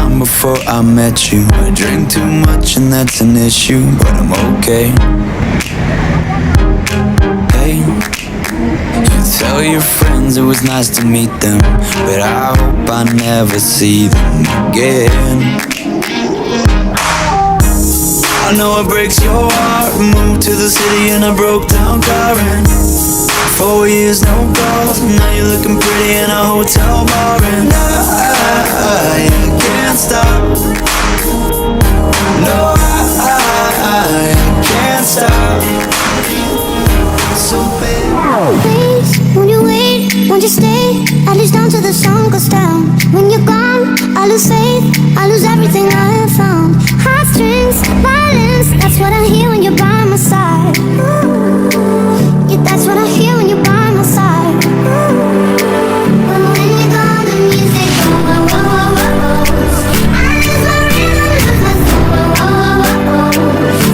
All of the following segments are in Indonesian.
time before I met you. I drink too much and that's an issue, but I'm okay. Hey, you tell your friends it was nice to meet them, but I hope I never see them again. I know it breaks your heart. Moved to the city in a broke down car, and 4 years no calls. Now you're looking pretty in a hotel bar, and I can't stop. No, I can't stop. So baby, please, won't you wait, won't you stay, at least down till the sun goes down. When you're gone, I lose faith, I lose everything I have found. Heartstrings, violence, that's what I hear when you're by my side. Yeah, that's what I hear when you're by my side. But when you're gone, the music goes, oh, oh, oh, oh. I lose my rhythm, lose my soul, oh, oh, oh, oh.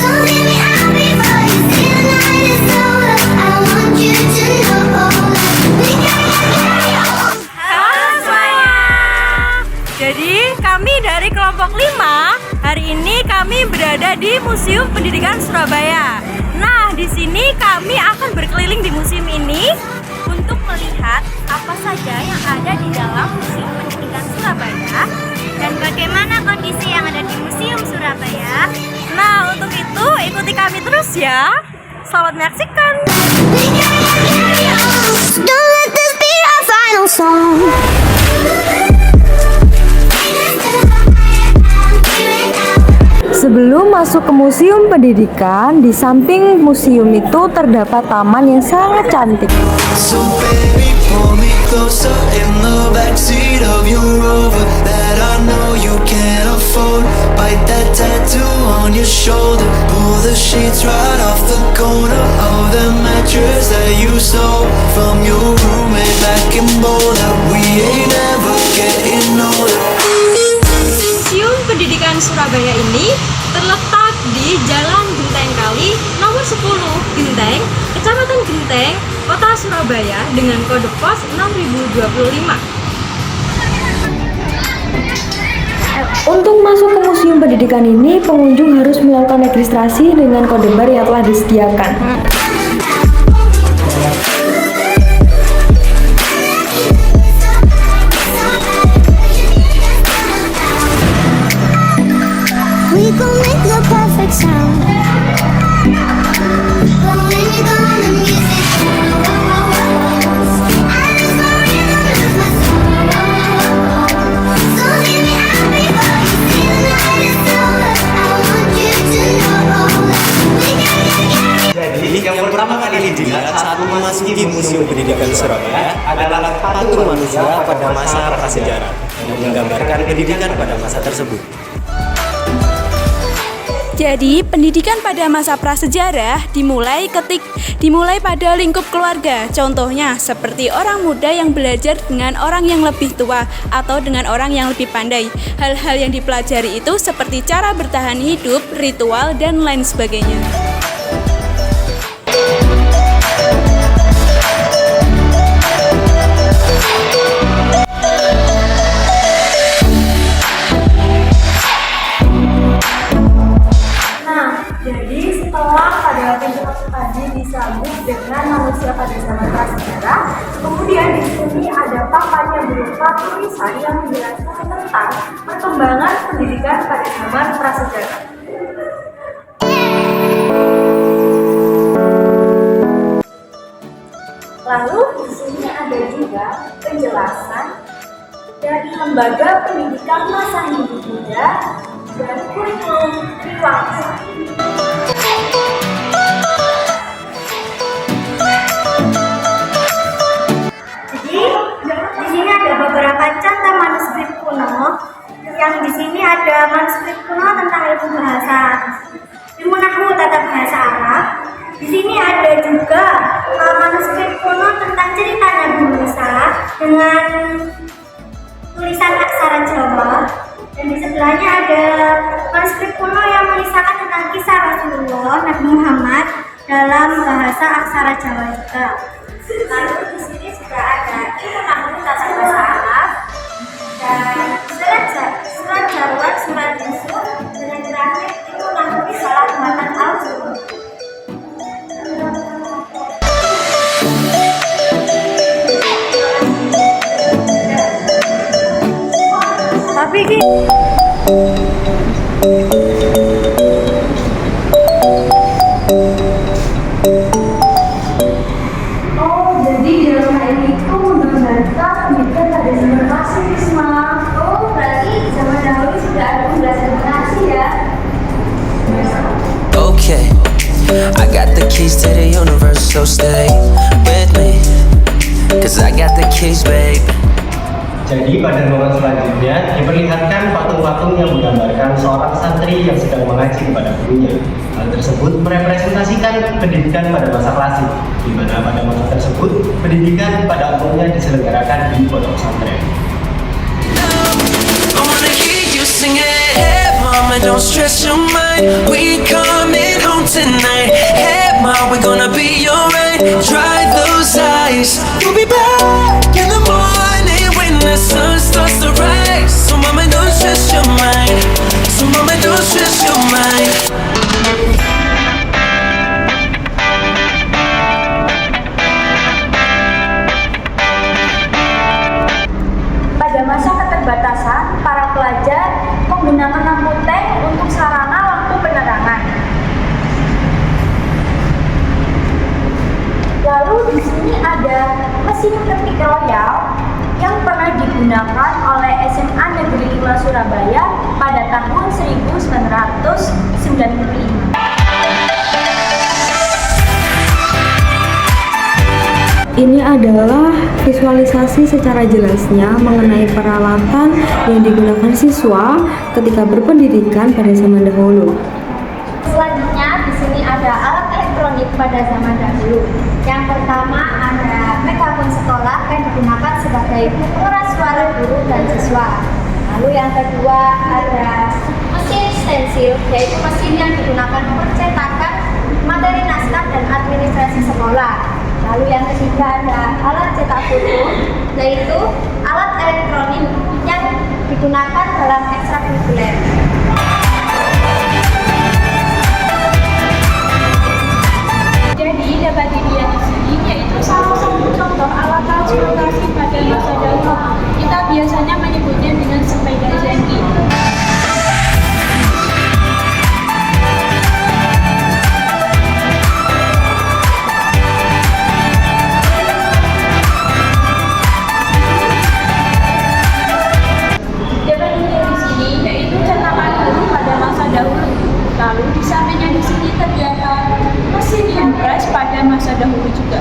So hear me out before you see the night is over. I want you to know we can carry on. Halo semuanya. Jadi kami dari kelompok 5 hari ini kami berada di Museum Pendidikan Surabaya. Nah, di sini kami akan berkeliling di museum ini untuk melihat apa saja yang ada di dalam Museum Pendidikan Surabaya dan bagaimana kondisi yang ada di Museum Surabaya. Nah, untuk itu ikuti kami terus ya. Selamat menyaksikan. Don't let this be our final song. Sebelum masuk ke Museum Pendidikan, di samping museum itu terdapat taman yang sangat cantik. so baby, pull me closer in the backseat of your Rover that I know you can't afford. Bite that tattoo on your shoulder, pull the sheets right off the corner of the mattress that you stole from your roommate back in Boulder. We ain't ever getting older. Museum Pendidikan Surabaya ini terletak di Jalan Genteng Kali nomor 10 Genteng, Kecamatan Genteng, Kota Surabaya dengan kode pos 6025. Untuk masuk ke Museum Pendidikan ini, pengunjung harus melakukan registrasi dengan kode bar yang telah disediakan. We gon' make the perfect sound. But when you're gone, the music goes. I lose my rhythm, lose my soul. So hear me out before you see the night is over. I want you to know we can carry. Jadi yang pertama kali dilihat saat memasuki Museum Pendidikan Surabaya adalah patung manusia pada masa prasejarah yang menggambarkan pendidikan pada masa tersebut. Jadi, pendidikan pada masa prasejarah dimulai pada lingkup keluarga. Contohnya, seperti orang muda yang belajar dengan orang yang lebih tua atau dengan orang yang lebih pandai. Hal-hal yang dipelajari itu seperti cara bertahan hidup, ritual, dan lain sebagainya. Jadi setelah pada pintu masuk tadi disambut dengan manusia pada zaman prasejarah, kemudian di sini ada papan yang berupa tulisan yang menjelaskan tentang perkembangan pendidikan pada zaman prasejarah. Lalu di sini ada juga penjelasan dari lembaga pendidikan masa Hindu-Buddha dan kurikulum Triwangsa. Jadi di sini ada beberapa contoh manuskrip kuno. Yang di sini ada manuskrip kuno tentang ilmu bahasa, ilmu nahwu tata bahasa Arab. Di sini ada juga manuskrip kuno tentang cerita Nabi Musa dengan tulisan aksara Jawa. Dan di sebelahnya ada manuskrip kuno yang mengisahkan tentang kisah Rasulullah Nabi Muhammad dalam bahasa aksara Jawa juga. Lalu di sini juga ada ilmu nahwu tata bahasa Arab dan surat Jawa okay. I got the keys to the universe, so stay with me, 'cause I got the keys, babe. Jadi pada babak selanjutnya diperlihatkan patung-patung yang menggambarkan seorang santri yang sedang mengaji kepada gurunya. Hal tersebut merepresentasikan pendidikan pada masa klasik, di mana pada masa tersebut pendidikan pada umumnya diselenggarakan di pondok pesantren. I wanna hear you sing it. Hey mama, don't stress your mind. We coming home tonight. Hey mama, we gonna be alright. Dry those eyes. We'll be back in the morning when the sun starts to rise. So mama, don't stress your mind. So mama, don't stress your mind. Pada masa keterbatasan, para pelajar menggunakan lampu tank untuk sarana lampu penerangan. Lalu di sini ada mesin ketik royal yang pernah digunakan oleh SMA Negeri 5 Surabaya pada tahun 1995. Ini adalah visualisasi secara jelasnya mengenai peralatan yang digunakan siswa ketika berpendidikan pada zaman dahulu. Selanjutnya di sini ada alat elektronik pada zaman dahulu. Yang pertama ada megafon sekolah yang digunakan sebagai pengeras suara guru dan siswa. Lalu yang kedua ada mesin stensil, yaitu mesin yang digunakan percetakan materi naskah dan administrasi sekolah. Lalu yang ketiga ada alat cetak foto, yaitu alat elektronik yang digunakan dalam ekstrakurikuler. Jadi dapat dilihat di sini yaitu salah satu contoh alat transportasi pada masa dahulu. Kita biasanya menyebutnya dengan sepeda jangkik. Dapat dilihat di sini yaitu cetakan guru pada masa dahulu. Lalu di sampingnya di sini terdapat mesin hand press pada masa dahulu juga.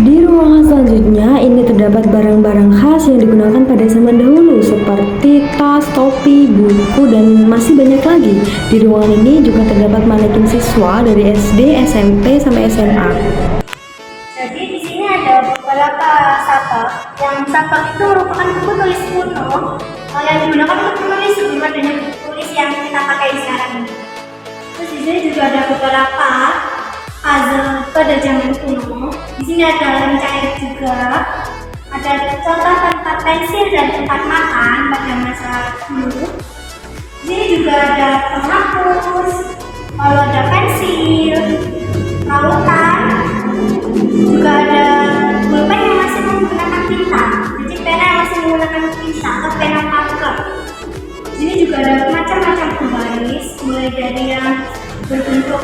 Di ruangan selanjutnya ini terdapat barang-barang khas yang digunakan pada zaman dahulu seperti tas, topi, buku, dan masih banyak lagi. Di ruangan ini juga terdapat manekin siswa dari SD, SMP, sampai SMA. Jadi di sini ada beberapa sapak. Yang sapak itu merupakan buku tulis kuno yang digunakan untuk menulis sebelum adanya buku tulis yang kita pakai sekarang ini. Terus di sini juga ada beberapa puzzle pada zaman kuno. Di sini ada lem cair juga. Ada contoh tempat pensil dan tempat makan pada masa dulu. Di sini juga ada penghapus, lalu ada pensil, lautan, juga ada pulpen yang masih menggunakan tinta. Jadi pena yang masih menggunakan tinta atau pena marker. Di sini juga ada macam-macam pembaris, mulai dari yang berbentuk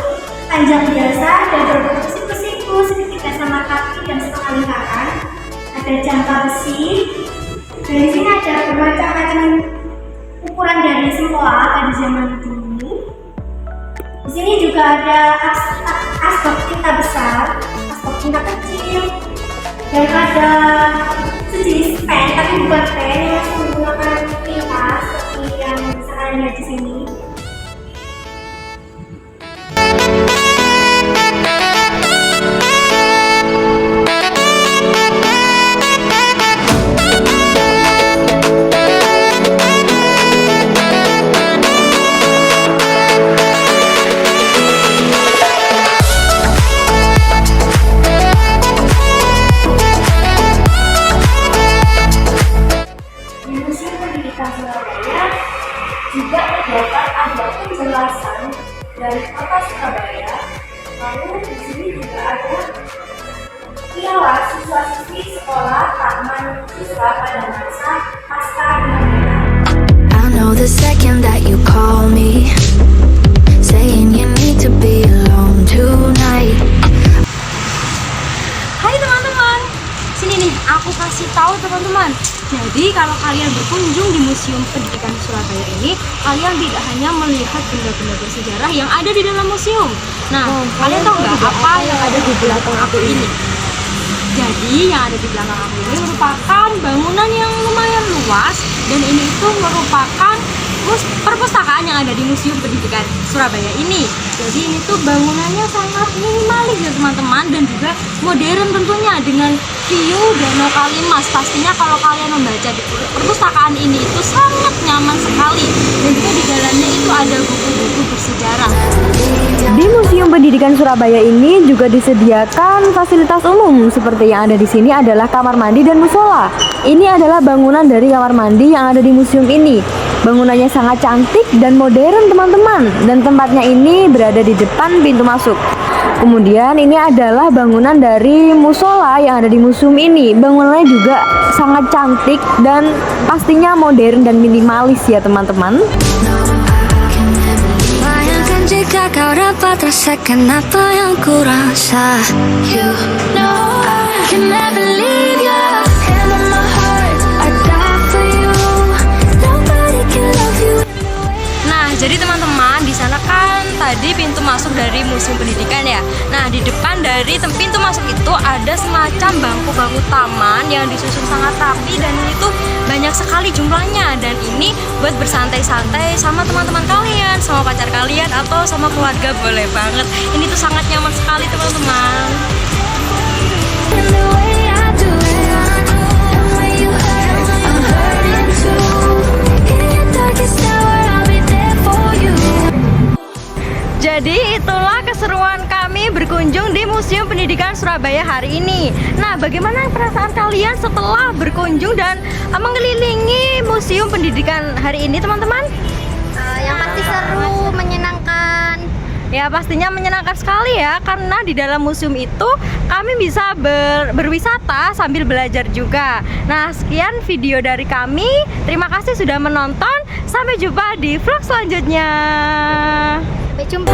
panjang biasa, ada berbentuk siku-siku, segitiga sama kaki dan setengah lingkaran. Ada jangka besi. Dan di sini ada bermacam-macam ukuran dari sempoa pada zaman dulu. Di sini juga ada asbak tinta besar, asbak tinta kecil, dan ada sejenis pen, tapi bukan pen yang masih menggunakan tinta seperti yang sekarang lihat di sini. Juga terdapat ada penjelasan dari kota Surabaya. Lalu di sini juga ada kiawas siswa-siswi sekolah taman siswa pada masa pasca kemerdekaan. I know the second that you call me, saying you need to be alone. Jadi kalau kalian berkunjung di Museum Pendidikan Surabaya ini, kalian tidak hanya melihat benda-benda bersejarah yang ada di dalam museum. Nah, kalian tahu nggak apa yang ada di belakang aku ini? Jadi yang ada di belakang aku ini merupakan bangunan yang lumayan luas, dan ini itu merupakan perpustakaan yang ada di Museum Pendidikan Surabaya ini. Jadi ini tuh bangunannya sangat minimalis ya teman-teman, dan juga modern tentunya, dengan view Danau Kalimas. Pastinya kalau kalian membaca di perpustakaan ini itu sangat nyaman sekali, dan juga di dalamnya itu ada buku-buku bersejarah. Di Museum Pendidikan Surabaya ini juga disediakan fasilitas umum, seperti yang ada di sini adalah kamar mandi dan musola. Ini adalah bangunan dari kamar mandi yang ada di museum ini. Bangunannya sangat cantik dan modern teman-teman, dan tempatnya ini berada di depan pintu masuk. Kemudian ini adalah bangunan dari musola yang ada di museum ini. Bangunannya juga sangat cantik dan pastinya modern dan minimalis ya teman-teman. Bayangkan jika kau dapat rasakan apa yang ku rasa. You know I can never leave you. Hand on my heart, I die for you. Nobody can love you. Nah, jadi teman-teman, di sana kan tadi pintu masuk dari Museum Pendidikan ya. Nah, di depan dari pintu masuk itu ada semacam bangku-bangku taman yang disusun sangat rapi, dan ini tuh banyak sekali jumlahnya. Dan ini buat bersantai-santai sama teman-teman kalian, sama pacar kalian, atau sama keluarga, boleh banget. Ini tuh sangat nyaman sekali teman-teman. And the way I do it, and when you hurt, I'm hurting too. In your darkest hour, I'll be there for you. Jadi itulah keseruan kami berkunjung di Museum Pendidikan Surabaya hari ini. Nah, bagaimana perasaan kalian setelah berkunjung dan mengelilingi Museum Pendidikan hari ini teman-teman? Yang pasti seru, menyenangkan. Ya, pastinya menyenangkan sekali ya, karena di dalam museum itu kami bisa berwisata sambil belajar juga. Nah, sekian video dari kami. Terima kasih sudah menonton. Sampai jumpa di vlog selanjutnya. Sampai jumpa.